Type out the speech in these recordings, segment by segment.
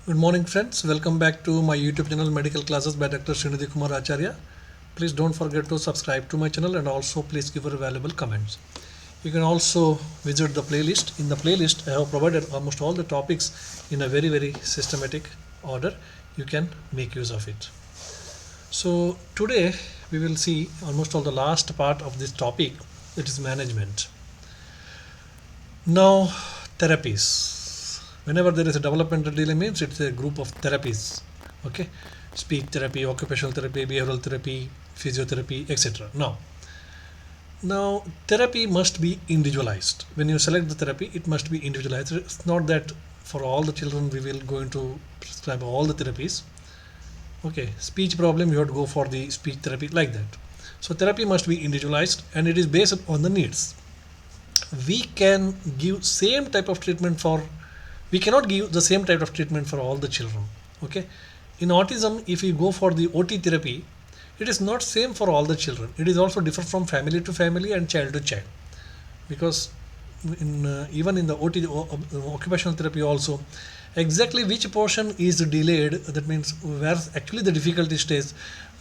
Good morning, friends. Welcome back to my YouTube channel Medical Classes by Dr. Srinidhi Kumar Acharya. Please don't forget to subscribe to my channel and also please give your valuable comments. You can also visit the playlist. In the playlist, I have provided almost all the topics in a very systematic order. You can make use of it. So today we will see almost all the last part of this topic, that is management. Now, therapies. Whenever there is a developmental delay, means it's a group of therapies. Okay, speech therapy, occupational therapy, behavioral therapy, physiotherapy, etc. Now, therapy must be individualized. When you select the therapy, it must be individualized. It's not that for all the children we will going to prescribe all the therapies. Okay, speech problem you have to go for the speech therapy, like that. So therapy must be individualized and it is based on the needs. We can give same type of treatment for we cannot give the same type of treatment for all the children. Okay, in autism, if we go for the OT therapy, it is not same for all the children. It is also different from family to family and child to child, because in even in the OT occupational therapy also, exactly which portion is delayed, that means where actually the difficulty stays,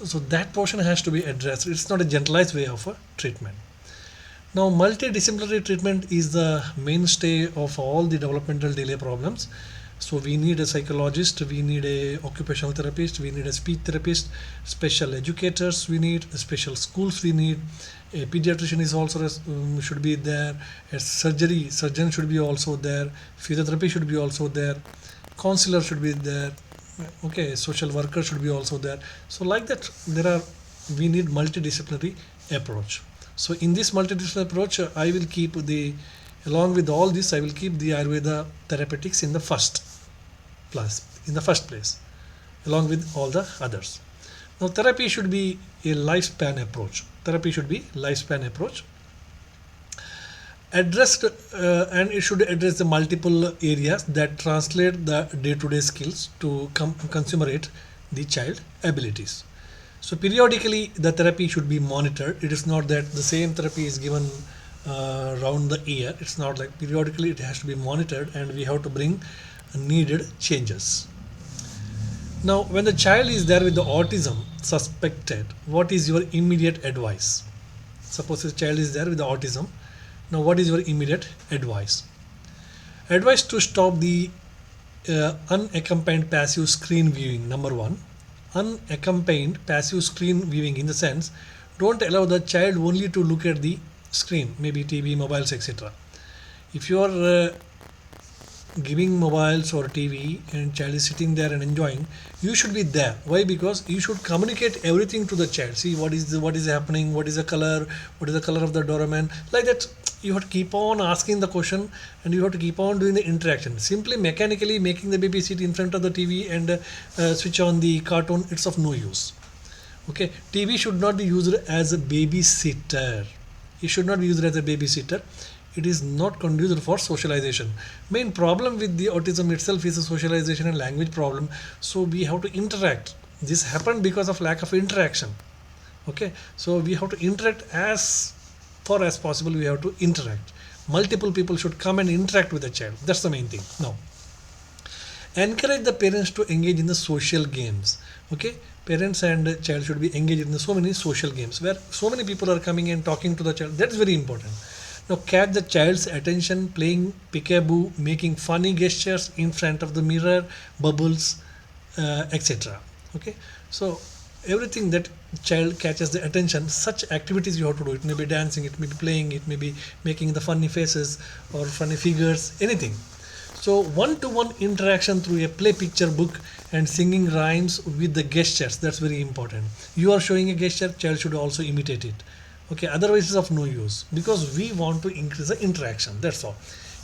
so that portion has to be addressed. It's not a generalized way of a treatment. Now, multidisciplinary treatment is the mainstay of all the developmental delay problems. So we need a psychologist, we need a occupational therapist, we need a speech therapist, special educators, we need special schools, we need a pediatrician is also should be there, a surgeon should be also there, physiotherapy should be also there, counselor should be there, okay, social worker should be also there. So like that, we need multidisciplinary approach. So in this multidisciplinary approach, I will keep along with all this, I will keep the Ayurveda therapeutics in the first place, along with all the others. Now, therapy should be a lifespan approach. Addressed, and it should address the multiple areas that translate the day-to-day skills to consummate the child abilities. So periodically the therapy should be monitored. It is not that the same therapy is given round the year. It's not like periodically, it has to be monitored and we have to bring needed changes. Now, when the child is there with the autism suspected, what is your immediate advice? Suppose the child is there with the autism. Now, what is your immediate advice? Advice to stop the unaccompanied passive screen viewing. Number one, unaccompanied passive screen viewing, in the sense, don't allow the child only to look at the screen, maybe TV, mobiles, etc. If you are giving mobiles or TV and child is sitting there and enjoying, you should be there. Why? Because you should communicate everything to the child. See what is happening, what is the color of the doorman, like that. You have to keep on asking the question and you have to keep on doing the interaction. Simply mechanically making the baby sit in front of the TV and switch on the cartoon, it's of no use. Okay, TV should not be used as a babysitter. It should not be used as a babysitter. It is not conducive for socialization. Main problem with the autism itself is a socialization and language problem. So we have to interact. This happened because of lack of interaction. Okay, so we have to interact as far as possible. We have to interact. Multiple people should come and interact with the child. That's the main thing. Now, encourage the parents to engage in the social games. Okay, parents and child should be engaged in so many social games where so many people are coming and talking to the child. That's very important. Now, catch the child's attention playing peekaboo, making funny gestures in front of the mirror, bubbles, etc. Okay, so everything that child catches the attention, such activities you have to do. It may be dancing, it may be playing, it may be making the funny faces or funny figures, anything. So one-to-one interaction through a play picture book and singing rhymes with the gestures, that's very important. You are showing a gesture, child should also imitate it. Okay, otherwise it's of no use, because we want to increase the interaction, that's all.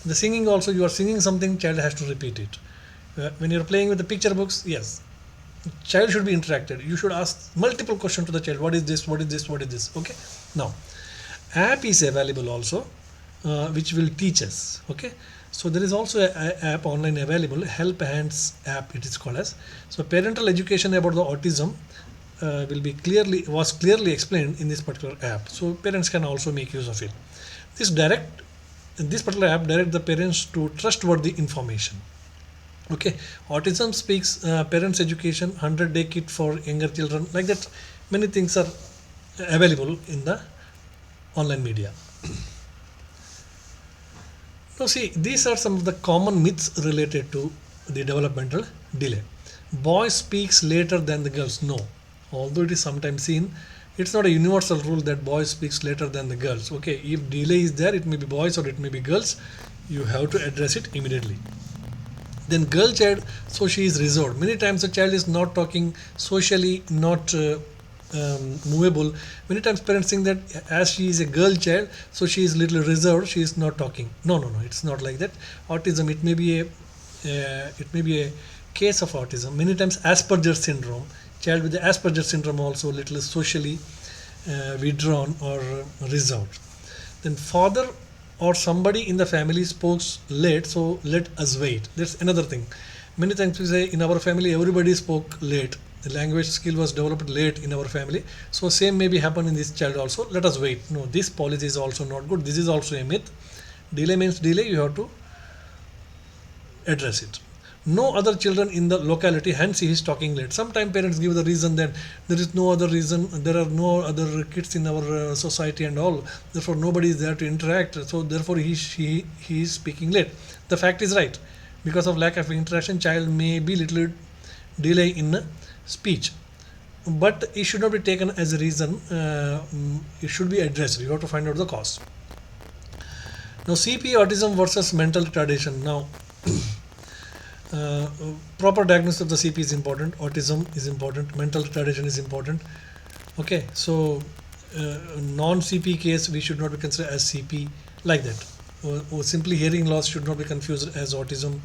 In the singing also, you are singing something, child has to repeat it. When you're playing with the picture books, yes, child should be interacted. You should ask multiple questions to the child. What is this, what is this, what is this? Okay, now app is available also, which will teach us. Okay, so there is also a app online available, Help Hands app it is called as. So parental education about the autism was clearly explained in this particular app, so parents can also make use of it. This particular app direct the parents to trustworthy information. Okay, autism speaks parents education, 100-day kit for younger children, like that. Many things are available in the online media. Now, see, these are some of the common myths related to the developmental delay. Boys speaks later than the girls. No, although it is sometimes seen, it's not a universal rule that boys speaks later than the girls. Okay, if delay is there, it may be boys or it may be girls. You have to address it immediately. Then girl child, so she is reserved. Many times the child is not talking, socially not movable. Many times parents think that as she is a girl child, so she is little reserved, she is not talking. No, no, no, it's not like that. Autism, it may be a case of autism. Many times Asperger's syndrome, child with the Asperger's syndrome also little socially withdrawn or reserved. Then father or somebody in the family spoke late, so let us wait. That's another thing. Many times we say in our family everybody spoke late. The language skill was developed late in our family. So same maybe happen in this child also. Let us wait. No, this policy is also not good. This is also a myth. Delay means delay. You have to address it. No other children in the locality, hence he is talking late. Sometimes parents give the reason that there is no other reason, there are no other kids in our society and all, therefore nobody is there to interact, so therefore he is speaking late. The fact is right. Because of lack of interaction, child may be little delay in speech, but it should not be taken as a reason. It should be addressed. You have to find out the cause. Now, CP autism versus mental retardation. Now, uh, proper diagnosis of the CP is important. Autism is important. Mental retardation is important. Okay, so non-CP case we should not be considered as CP, like that. Or simply hearing loss should not be confused as autism.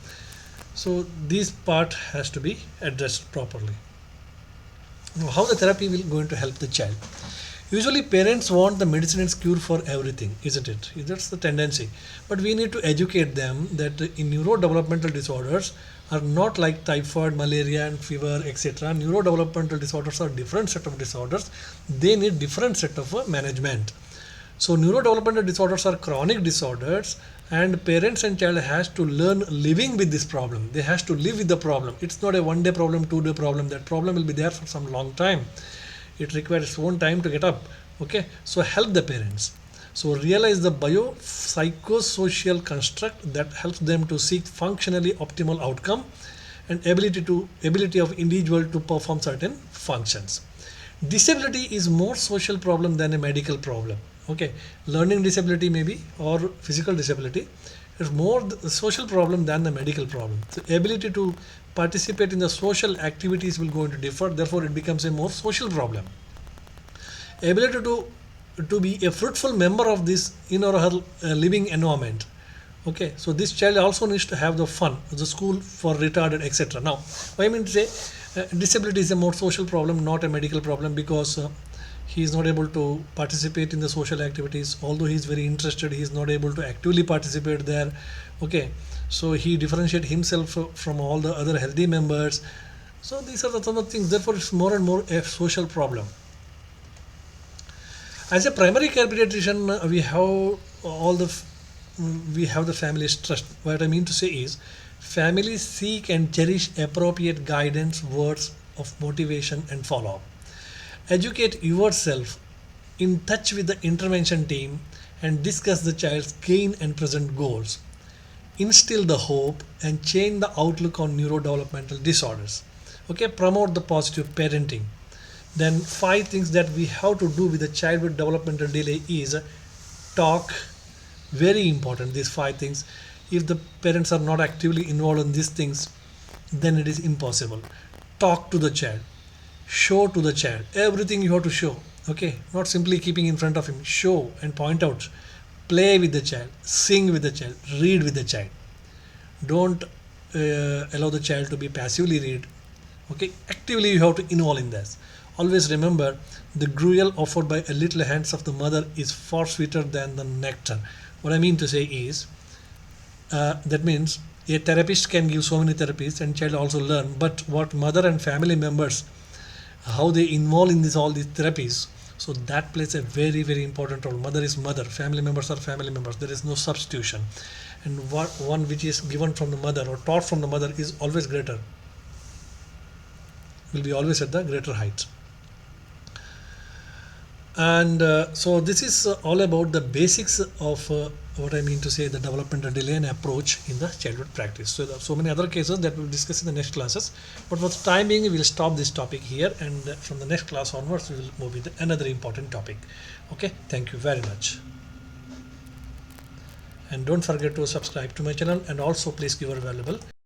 So this part has to be addressed properly. Now, how the therapy will going to help the child? Usually parents want the medicine and cure for everything, isn't it? That's the tendency. But we need to educate them that in neurodevelopmental disorders are not like typhoid, malaria and fever, etc. Neurodevelopmental disorders are different set of disorders. They need different set of management. So neurodevelopmental disorders are chronic disorders, and parents and child has to learn living with this problem. They has to live with the problem. It's not a 1 day problem, 2 day problem. That problem will be there for some long time. It requires its own time to get up. Okay, so help the parents. So realize the biopsychosocial construct that helps them to seek functionally optimal outcome and ability of individual to perform certain functions. Disability is more social problem than a medical problem. Okay, learning disability maybe or physical disability is more the social problem than the medical problem. The ability to participate in the social activities will going to differ, therefore it becomes a more social problem. Ability to be a fruitful member of this in or her living environment. Okay, so this child also needs to have the fun, the school for retarded, etc. Now, I mean to say, disability is a more social problem, not a medical problem, because he is not able to participate in the social activities. Although he is very interested, he is not able to actively participate there. Okay, so he differentiate himself from all the other healthy members. So these are the some of the things. Therefore, it's more and more a social problem. As a primary care pediatrician, we have the family's trust. What I mean to say is, families seek and cherish appropriate guidance, words of motivation, and follow up. Educate yourself, in touch with the intervention team, and discuss the child's gain and present goals. Instill the hope and change the outlook on neurodevelopmental disorders. Okay, promote the positive parenting. Then 5 things that we have to do with a child with developmental delay is talk. Very important, these 5 things. If the parents are not actively involved in these things, then it is impossible. Talk to the child, show to the child everything. You have to show. Okay, not simply keeping in front of him. Show and point out. Play with the child, sing with the child, read with the child. Don't allow the child to be passively read. Okay, actively you have to involve in this. Always remember, the gruel offered by a little hands of the mother is far sweeter than the nectar. What I mean to say is, that means a therapist can give so many therapies and child also learn, but what mother and family members, how they involve in this all these therapies, so that plays a very important role. Mother is mother, family members are family members. There is no substitution. and one which is given from the mother or taught from the mother is always greater, will be always at the greater height. And so this is all about the basics of what I mean to say the developmental delay and approach in the childhood practice. So there are so many other cases that we'll discuss in the next classes, but for the time being we'll stop this topic here, and from the next class onwards we will move with another important topic. Okay, thank you very much, and don't forget to subscribe to my channel, and also please give your valuable